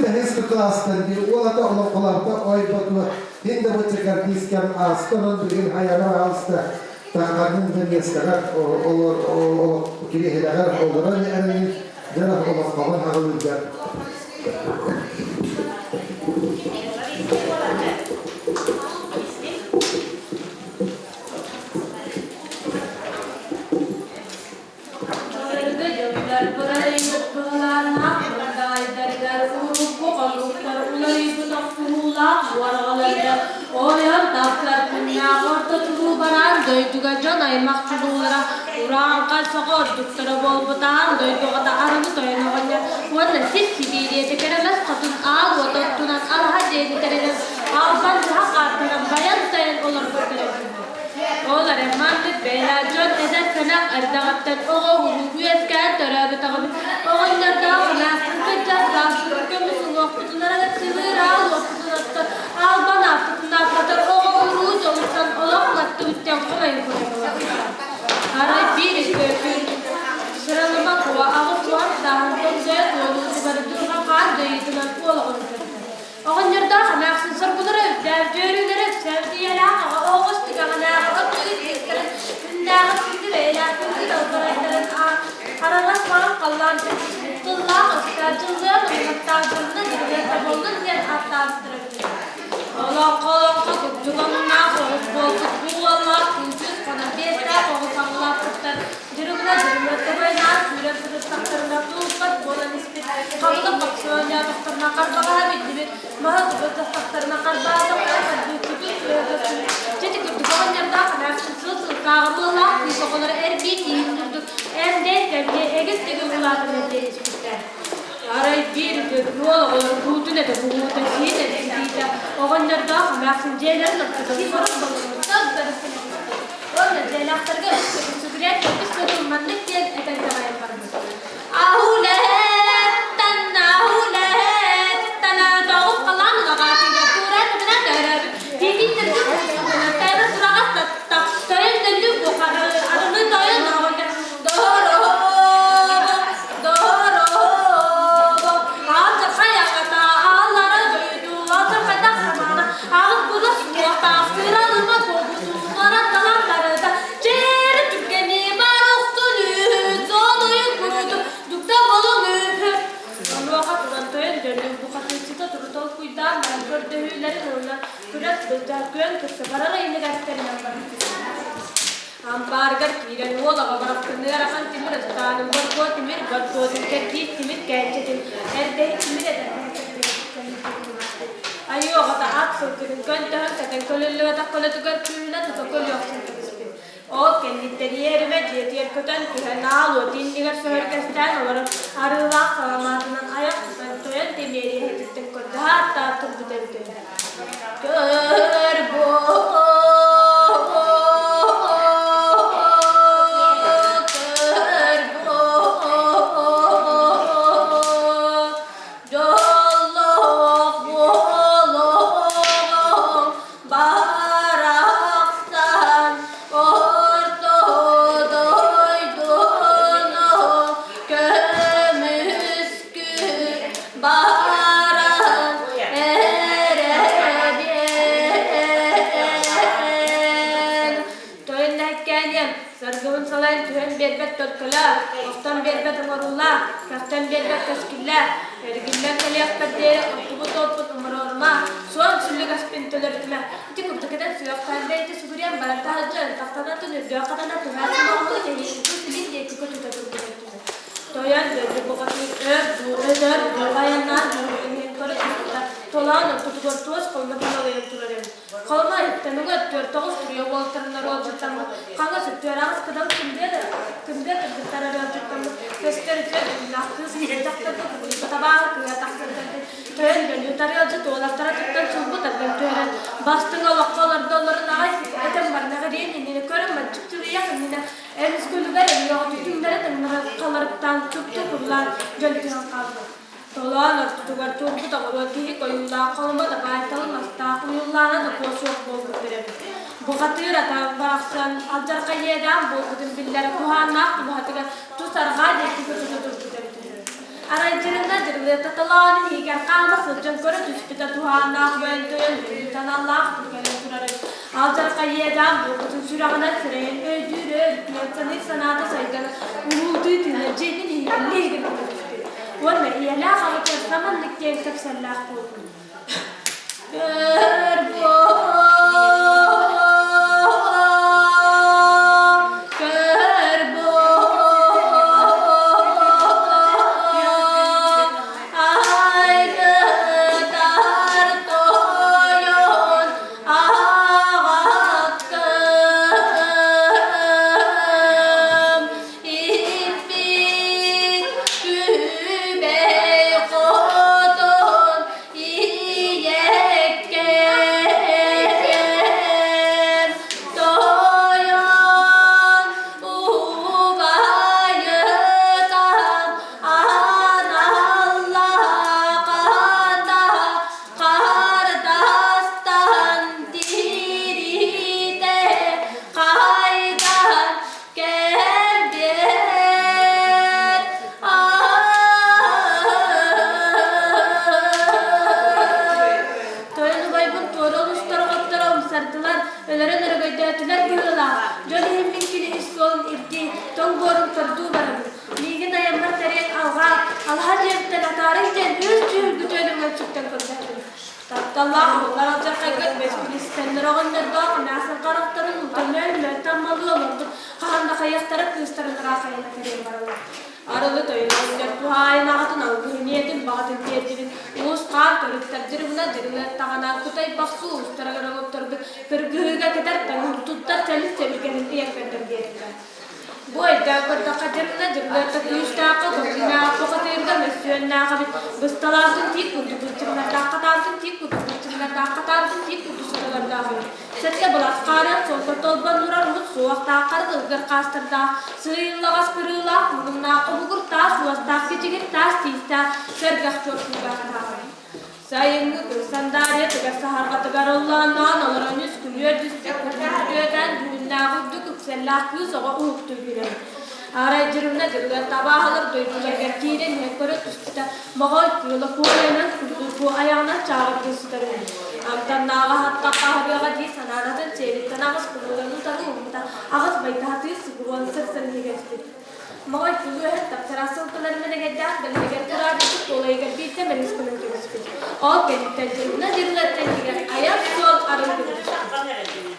hesli klastan bir olata olan kulakta oy bakma. Hindi bu çıkar disken aslanın bugün hayana alsta. Takadın da yeskar olur kiri hedakar olur. Yani Jangan kalau kawan harus lihat. juga jangan emak cululara orang kan sokor dokter bol betan doi to kata arang to yang namanya warna sisi dia cekera mas katun al atau tunan al haji di terus awan hak dalam bayan saya ular berterus ular emang di bela jon ada kenak ada kata oh buat kan terus betul oh nyata mana kerja langsung kami semua tunan ada sibirau waktu awan apa tunan kata oh urus urusan ular kata yang kau Haray bir köpün sıralama kuva ağır tuan dağın tozaya dolu sigara durma kar dayıtılan ola olacak. Oğun yırda hamaksin sarbuları öpler, dörüleri sevdiyeler, oğuz tıkanlar, öptürü tezkere, gündağın sindireyle, kızı dalgarayların aralas falan kallan tutullağın ıskacılığın ıskacılığın ıskacılığın diyen atlattırabilir. Allah kolon kakıp cukanına soğuz bolsuz bu Allah küncüz kana besta oğuz Allah kutlar Dirumla tabaylar süre sürü taklarına tuğbat bolan ispit Kavla baksönya baktarına karbağa bitli mahal kubata taklarına karbağa taklarına kütük Ceti kütük olan yerda kanakşın sılsıl kağımlıla biz oğulları erbit yiyindürdük Hem de egis tegi ulatın edleri ispitler Aray bir yol olur kutu ne de bu mutasiyet edildiğinde oğullarda kanakşın ceylerin noktada sorun bulunmakta darısını Orada ceylaklarga sügüriyet yapış tutulmanlık diye eteklemeye yaparız. Ahuletten doğup kalan lagatiyle kuren bilen dörüp Didindirdim teyre sırağat da tören dönlük bu arını doyun ağırda Doğru Ağzır kayakata ağlara döydü Ağzır kaydak zamana Ağız burada suğukta Sıralıma korkusu Sulara talanlarında Çeyre tükeni Baroktunü Zoğduyun kurudu Dukta bolun üpü Onu vakat ulan töyen dönlük Bu katılsıda durutol kuydan Ben gördüğülerin onunla Küret bızlar güven kırsa Barara ile gazeterin anlarını Ambargar kiran ola babarak nerakan timur tanım barko timir barko timir timir kaycetin erde timir eder ayo kata akso kiran kantan katan kollu kata kollu tukar pulna to kollu aksan kispe o kendi teriyer me jetiyer kotan kirana lo tin digar sohar kastan olarak arwa kamatnan ayak toyan timeri hetin ko data tubdete kerbo Oftan berbet umurullah, kaftan berbet kaskillah, ergillah kaliyak pedere, otobot umurorma, soal suligas pintolertme. Itu kebetulan suyak kanda itu sugurian barat aja, taktana tu nirja katana tu hati mau jadi itu silin dia ikut juga turun. Toyan dari bukan doayan ini kalau kita tolan untuk terus kalau kita yang turun. Kalau mah tenuga terus dia walter naro jatang, kalau sejarah sekedar kimde terbicara jatang, pester naktu sih jatang tu kita bah kita takkan toyan dan jutari aja tolan terus sebut dan toyan bastengah waktular dolar naik itu mana dia ini kalau macam tu dia kan ini sekolah yang waktu itu mereka tengah kalau Tuktu pulang jadi orang kaya. Tolong tukar tukar tak boleh kiri kuyulah kalau mana baik tahu nasta kuyulah nada kosong boleh berapa. Bukan tu rata baraksan ajar kaya dah boleh bilang Tuhan nak buat kita tu sarga jadi kita tu. Arayıcılığında cırılır tatalağını higen kalmasın can göre düşpüde duhanlar böldüğün tan Allah tutkeler durarız. Alcarka yiyeceğim bu kutun sürağına süreyin öldürür. Yatsanı sanata sayıdan umudu dinle cedin hiyenli higen kutuştur. Valla iyela havacır zamanlık diye tepseller koydum. Aralı toyunlar tuhayın ağatın ağzı niyetin bağıtın diyeceğin uğuz kağıt törük terciribuna diriler tağana kutay baksu uğuzlara garagop törük kırgıga kadar tanım tuttar çalış çevirgenin iyaklardır diyecekler. Bu ayda kadar kaçırına diriler takıyış taqa kokina kokatırga mesiyonna kabit bıstalartın tip kutu kutuçırına taqatartın tip kutu kutuçırına taqatartın tip kutu sıralar dağılır. Setke bulas qaran solta tolban nurar mut soğuk taqar ılgır qastırda sığıyıllağas kırıylaq mugumna qumugur tas suas tas keçigir tas tista sergah çorkuga qatağır. Sayıngı kırsandarya tıgar saharga tıgar Allah'ından alaran yüz külüyor düzcek kırmızıdan düğünna gıddı küpsellah yüz oğa uğuktu gülen. Arayıcırımda dırılar tabahalar doydular gerkiren hekore tüstüde mağal kıyıla kuğayanan kurdu ayağına çağır gösterir. Amtan nağa hatta kahıryağa di sanaratan çeyritten ağız kırılanı tanı umda ağız baytahatı sıkıvan sırsan higestir. Mağal kıyıla hep tapsarasıl kılarına gedder belgeler kırardık olayı gerbiyse menis kılın kırıştır. O kendikten cırımda dırılar tenkiger ayak sol arın kırıştır.